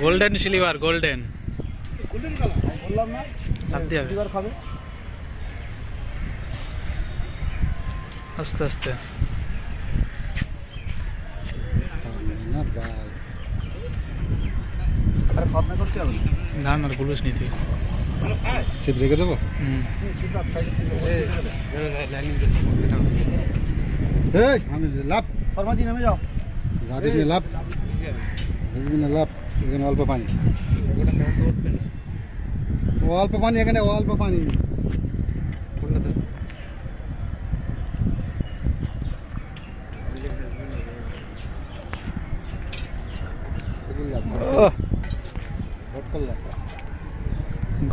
Golden silver, golden বললাম না silver খাবে। আস্তে আস্তে আরে খতনা করতে হবে না না গুলুস নিতে সিট রেখে দেবো। আমি লাভ ফরমাজি নেমে যাও। গাড়ি নিয়ে লাভ, লাভ। এখানে অল্প পানি, অল্প পানি, এখানে অল্প পানি।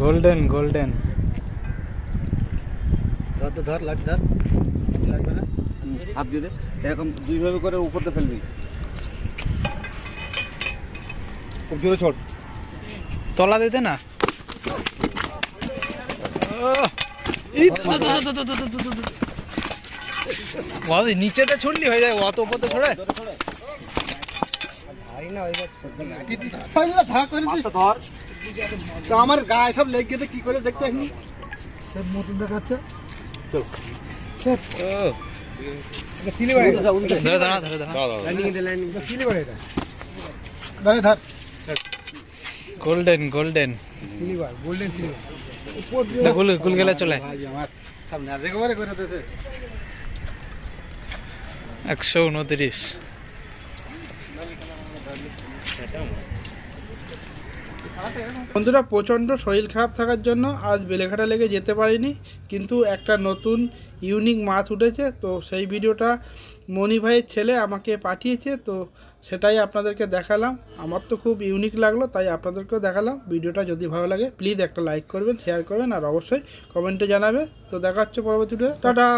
গোল্ডেন গোল্ডেন ধর তো, ধর লাঠি ধর, লাগবে না। হাত দিয়ে দে, এরকম দুইভাবে করে উপর দিয়ে ফেলবি, খুব জোরে ছোট। তলা দিতে না নিচেতে ছুটলি হয়ে যায়, অত উপরতে ছড়ে। ধর তো আমার গায়ে সব লেগে গেছে, কি করে দেখতে আসি সব মতন দেখাচ্ছে। ধরে দাঁড়া, ধরে দাঁড়া। ধরে ধর। গোল্ডেন গোল্ডেন গুল গেলে চলে। আমার সব নাজে করে করে দিয়েছে। 129। বন্ধুরা, প্রচণ্ড শরীর খারাপ থাকার জন্য আজ বেলেঘাটা লেগে যেতে পারিনি, কিন্তু একটা নতুন ইউনিক মাছ উঠেছে, তো সেই ভিডিওটা মনি ভাইয়ের ছেলে আমাকে পাঠিয়েছে, তো সেটাই আপনাদেরকে দেখালাম। আমার তো খুব ইউনিক লাগলো, তাই আপনাদেরকেও দেখালাম। ভিডিওটা যদি ভালো লাগে প্লিজ একটা লাইক করবেন, শেয়ার করবেন, আর অবশ্যই কমেন্টে জানাবেন। তো দেখা হচ্ছে পরবর্তী ভিডিও। টাটা।